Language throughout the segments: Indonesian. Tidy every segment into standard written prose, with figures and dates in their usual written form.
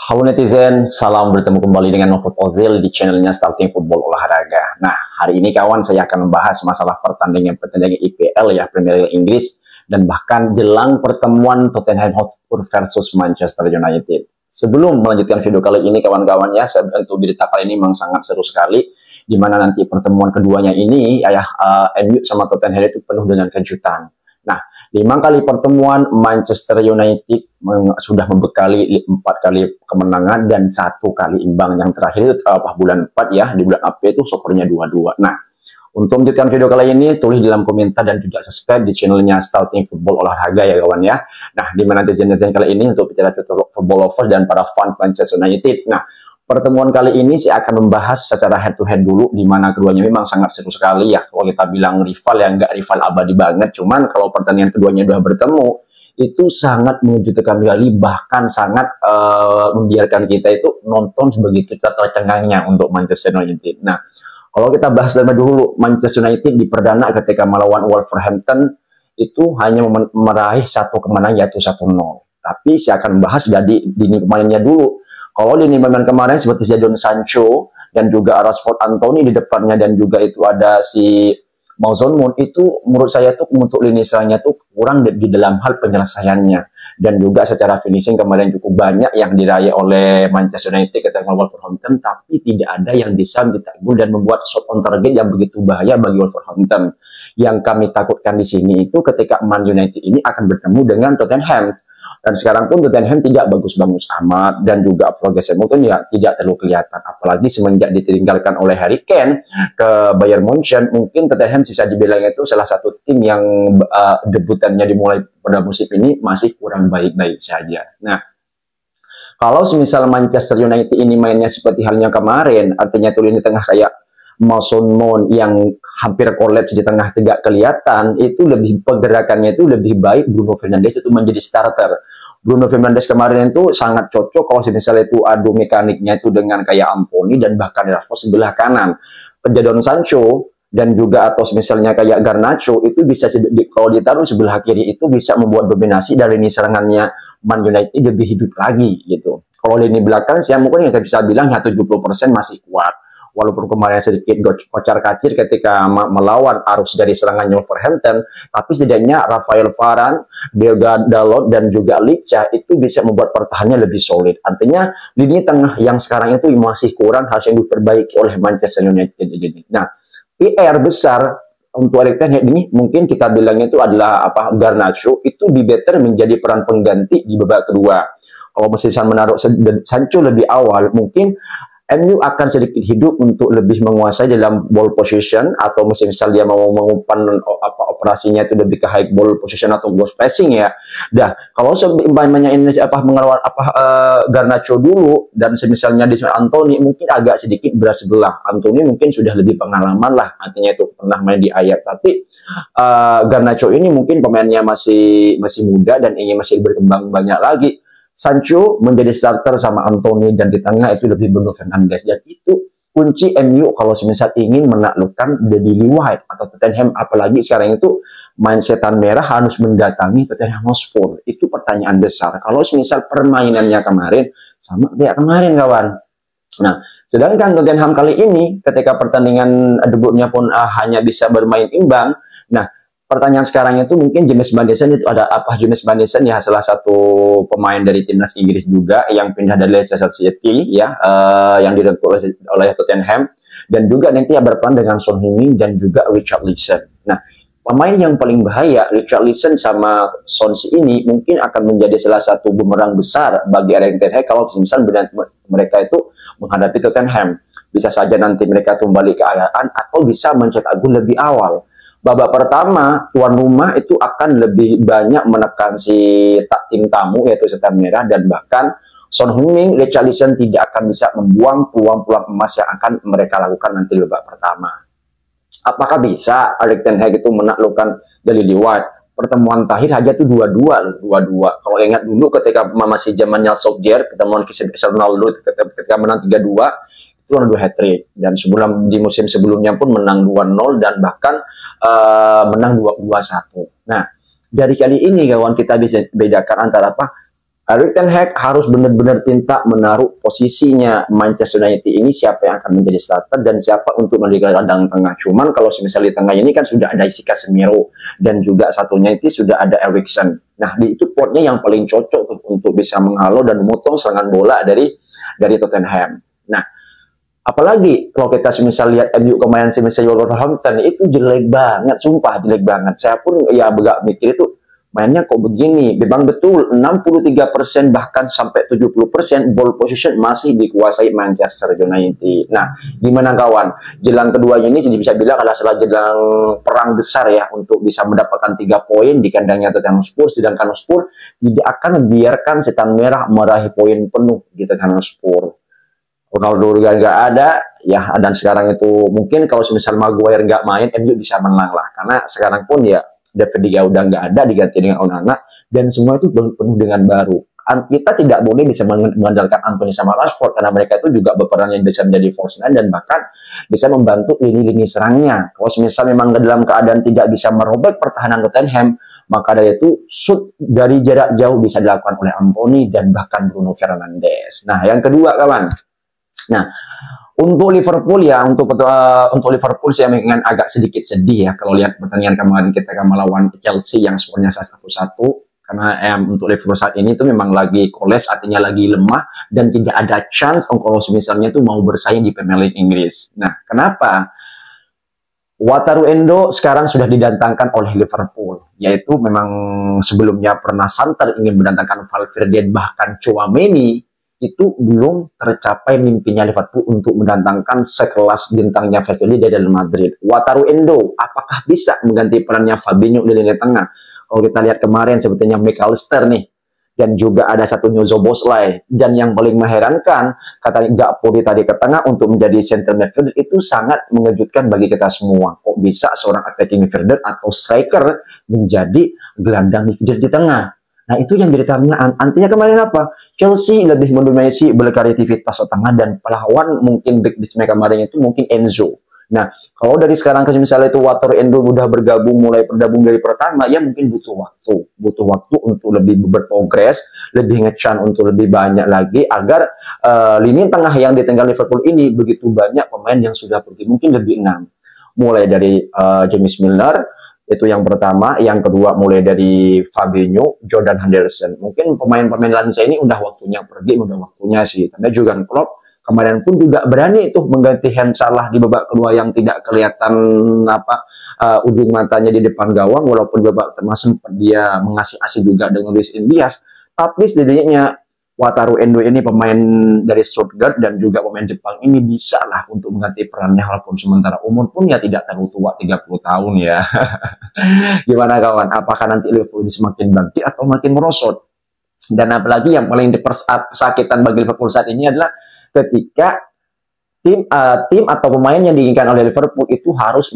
Halo netizen, salam bertemu kembali dengan Novot Ozil di channelnya Starting Football Olahraga. Nah, hari ini kawan saya akan membahas masalah pertandingan IPL ya, Premier League Inggris, dan bahkan jelang pertemuan Tottenham Hotspur versus Manchester United. Sebelum melanjutkan video kali ini kawan-kawan ya, untuk berita kali ini memang sangat seru sekali, di mana nanti pertemuan keduanya ini MU sama Tottenham itu penuh dengan kejutan. Nah, 5 kali pertemuan Manchester United sudah membekali 4 kali kemenangan dan 1 kali imbang. Yang terakhir itu bulan 4 ya, di bulan April itu skornya 2-2. Nah, untuk melanjutkan video kali ini, tulis di dalam komentar dan juga subscribe di channelnya Starting Football Olahraga ya kawan ya. Nah, di mana netizen-netizen kali ini untuk bicara football lovers dan para fans Manchester United. Nah, pertemuan kali ini saya akan membahas secara head to head dulu, di mana keduanya memang sangat seru sekali ya. Kalau kita bilang rival ya nggak rival abadi banget, cuman kalau pertandingan keduanya sudah bertemu, itu sangat mengejutkan sekali, bahkan sangat membiarkan kita itu nonton sebegitu tercengangnya untuk Manchester United. Nah, kalau kita bahas terlebih dulu, Manchester United di perdana ketika melawan Wolverhampton itu hanya meraih 1 kemenangan yaitu 1-0. Tapi saya akan membahas dari dini pemainnya dulu. Kalau di pemain kemarin seperti Jadon Sancho dan juga Rashford Anthony di depannya dan juga itu ada si Mason Mount, itu menurut saya tuh untuk lini serangnya tuh kurang di dalam hal penyelesaiannya, dan juga secara finishing kemarin cukup banyak yang diraih oleh Manchester United ketika melawan Wolverhampton, tapi tidak ada yang bisa mencetak gol dan membuat shot on target yang begitu bahaya bagi Wolverhampton. Yang kami takutkan di sini itu ketika Man United ini akan bertemu dengan Tottenham. Dan sekarang pun Tottenham tidak bagus-bagus amat, dan juga progresnya mungkin ya tidak terlalu kelihatan. Apalagi semenjak ditinggalkan oleh Harry Kane ke Bayern Munchen, mungkin Tottenham bisa dibilang itu salah satu tim yang debutannya dimulai pada musim ini masih kurang baik-baik saja. Nah, kalau misal Manchester United ini mainnya seperti halnya kemarin, artinya tuh lini tengah kayak Mason Mount yang hampir kolaps di tengah tidak kelihatan, itu lebih pergerakannya itu lebih baik Bruno Fernandes itu menjadi starter. Bruno Fernandes kemarin itu sangat cocok kalau misalnya itu adu mekaniknya itu dengan kayak Anthony dan bahkan Rashford sebelah kanan. Jadon Sancho dan juga atau misalnya kayak Garnacho itu bisa kalau ditaruh sebelah kiri itu bisa membuat dominasi dari lini serangannya Man United lebih hidup lagi gitu. Kalau lini belakang saya mungkin yang bisa bilang ya 70% masih kuat. Walaupun kemarin sedikit kocar-kacir ketika melawan arus dari serangan Wolverhampton, tapi setidaknya Rafael Varane, Diogo Dalot, dan juga Licha itu bisa membuat pertahanannya lebih solid. Artinya lini tengah yang sekarang itu masih kurang, harus yang diperbaiki oleh Manchester United ini. Nah, PR besar untuk Erik ten Hag ini mungkin kita bilangnya itu adalah Garnacho itu better menjadi peran pengganti di babak kedua. Kalau bisa menaruh Sancho lebih awal, mungkin MU akan sedikit hidup untuk lebih menguasai dalam ball position, atau misal dia mau mengumpan operasinya itu lebih ke high ball position atau ball passing ya. Dah, kalau seumpamanya ini mengawal Garnacho dulu dan misalnya di Anthony mungkin agak sedikit berat sebelah. Anthony mungkin sudah lebih pengalaman lah, artinya itu pernah main di Ajax, tapi Garnacho ini mungkin pemainnya masih muda dan ingin masih berkembang banyak lagi. Sancho menjadi starter sama Anthony, dan di tengah itu lebih Bruno Fernandes, dan itu kunci MU kalau semisal ingin menaklukkan The Daily White atau Tottenham. Apalagi sekarang itu main setan merah harus mendatangi Tottenham Hotspur. Itu pertanyaan besar kalau semisal permainannya kemarin sama kayak kemarin kawan. Nah, sedangkan Tottenham kali ini ketika pertandingan debutnya pun hanya bisa bermain imbang. Nah, pertanyaan sekarang itu mungkin James Maddison itu ada James Maddison ya, salah satu pemain dari timnas Inggris juga yang pindah dari Leicester City ya, yang direkrut oleh Tottenham, dan juga nanti berperan dengan Son Heung-min dan juga Richarlison. Nah, pemain yang paling bahaya Richarlison sama Son ini mungkin akan menjadi salah satu bumerang besar bagi Erik ten Hag kalau misalnya mereka itu menghadapi Tottenham. Bisa saja nanti mereka kembali ke keadaan atau bisa mencetak gol lebih awal. Babak pertama tuan rumah itu akan lebih banyak menekan si tim tamu yaitu setan merah, dan bahkan Son Heung-min, Richarlison tidak akan bisa membuang peluang-peluang emas yang akan mereka lakukan nanti babak pertama. Apakah bisa Erik ten Hag itu menaklukkan The Daily White? Pertemuan terakhir aja tuh 2-2. Kalau ingat dulu ketika masih zamannya Solskjaer, pertemuan Cristiano Ronaldo ketika menang 3-2 itu Ronaldo hat-trick, dan di musim sebelumnya pun menang 2-0 dan bahkan menang 2-1. Nah, dari kali ini kawan kita bisa bedakan antara Erik ten Hag harus benar-benar pinta menaruh posisinya Manchester United ini siapa yang akan menjadi starter dan siapa untuk menjadi gelandang tengah. Cuman kalau misalnya di tengah ini kan sudah ada isi Casemiro dan juga satunya itu sudah ada Eriksen. Nah, itu portnya yang paling cocok tuh untuk bisa menghalau dan memotong serangan bola dari Tottenham. Nah, apalagi kalau kita misal lihat MU kemarin misalnya Wolverhampton itu jelek banget, sumpah jelek banget. Saya pun ya agak mikir itu mainnya kok begini. Memang betul 63% bahkan sampai 70% ball position masih dikuasai Manchester United. Nah, gimana kawan? Jelang keduanya ini bisa bilang adalah salah jelang perang besar ya untuk bisa mendapatkan 3 poin di kandangnya Tottenham Hotspur, sedangkan Hotspur tidak akan membiarkan setan merah meraih poin penuh di Tottenham Hotspur. Ronaldo juga nggak ada ya, dan sekarang itu mungkin kalau misal Maguire nggak main MU bisa menang lah, karena sekarang pun ya David De Gea udah nggak ada, diganti dengan Onana, dan semua itu penuh dengan baru. Kita tidak boleh bisa mengandalkan Anthony sama Rashford, karena mereka itu juga berperan yang bisa menjadi false nine dan bahkan bisa membantu lini-lini serangnya. Kalau misal memang dalam keadaan tidak bisa merobek pertahanan Tottenham, maka dari itu shoot dari jarak jauh bisa dilakukan oleh Anthony dan bahkan Bruno Fernandes. Nah, yang kedua kawan. Nah, untuk Liverpool ya, untuk Liverpool saya memang agak sedikit sedih ya kalau lihat pertandingan kemarin kita melawan Chelsea yang skornya 1-1, karena untuk Liverpool saat ini tuh memang lagi collapse, artinya lagi lemah dan tidak ada chance kalau misalnya tuh mau bersaing di Premier League Inggris. Nah, kenapa? Wataru Endo sekarang sudah didatangkan oleh Liverpool, yaitu memang sebelumnya pernah santer ingin mendatangkan Valverde bahkan Tchouaméni. Itu belum tercapai mimpinya Liverpool untuk mendatangkan sekelas bintangnya Valverde dari Real Madrid. Wataru Endo, apakah bisa mengganti perannya Fabinho di lini tengah? Kalau kita lihat kemarin sebetulnya McAllister nih, dan juga ada satu Szoboszlai. Dan yang paling mengherankan, katanya Gakpo tadi ke tengah untuk menjadi center midfielder, itu sangat mengejutkan bagi kita semua. Kok bisa seorang attacking midfielder atau striker menjadi gelandang midfielder di tengah? Nah, itu yang jadi pertanyaan. Artinya kemarin apa? Chelsea lebih mendominasi berkreativitas tengah dan pahlawan mungkin back mereka kemarin itu mungkin Enzo. Nah, kalau dari sekarang ke misalnya itu Wataru Endo udah mulai bergabung dari pertama, ya mungkin butuh waktu untuk lebih berprogres, lebih ngecan untuk lebih banyak lagi agar lini tengah yang ditinggal Liverpool ini begitu banyak pemain yang sudah pergi, mungkin lebih 6. Mulai dari James Milner, itu yang pertama. Yang kedua mulai dari Fabinho, Jordan Henderson. Mungkin pemain-pemain lansia ini udah waktunya pergi, udah waktunya sih. Tapi Jurgen Klopp kemarin pun juga berani itu mengganti Mohamed Salah di babak kedua yang tidak kelihatan ujung matanya di depan gawang, walaupun babak pertama sempat dia mengasih asih juga dengan Luis Diaz. Tapi setidaknya Wataru Endo ini pemain dari Stuttgart dan juga pemain Jepang ini bisa lah untuk mengganti perannya, walaupun sementara umur pun ya tidak terlalu tua, 30 tahun ya. Gimana kawan? Apakah nanti Liverpool ini semakin bangkit atau makin merosot? Dan apalagi yang paling dipersakitan bagi Liverpool saat ini adalah ketika tim atau pemain yang diinginkan oleh Liverpool itu harus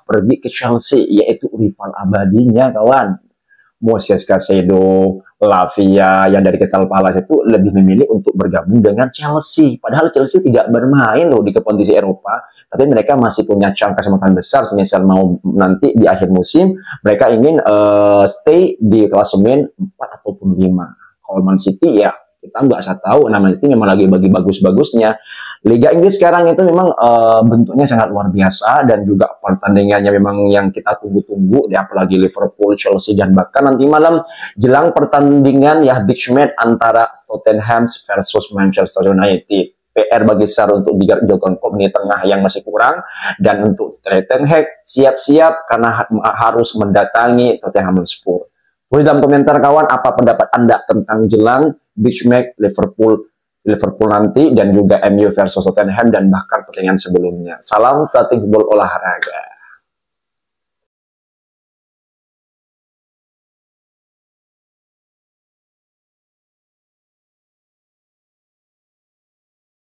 pergi ke Chelsea, yaitu rival abadinya kawan. Moises Caicedo, Lavia yang dari Crystal Palace itu lebih memilih untuk bergabung dengan Chelsea. Padahal Chelsea tidak bermain loh di kompetisi Eropa, tapi mereka masih punya kesempatan besar. Semisal mau nanti di akhir musim mereka ingin stay di klasemen 4 ataupun 5. Kalau Man City ya kita nggak usah tahu, namanya itu memang lagi bagi bagus-bagusnya. Liga Inggris sekarang itu memang bentuknya sangat luar biasa dan juga pertandingannya memang yang kita tunggu-tunggu, apalagi Liverpool, Chelsea, dan bahkan nanti malam jelang pertandingan ya big match antara Tottenham versus Manchester United. PR bagi Sar untuk Jurgen Klopp di tengah yang masih kurang, dan untuk Ten Hag siap-siap karena harus mendatangi Tottenham Hotspur. Tulis dalam komentar kawan apa pendapat Anda tentang jelang big match Liverpool nanti dan juga MU versus Tottenham dan bahkan pertandingan sebelumnya. Salam starting football olahraga.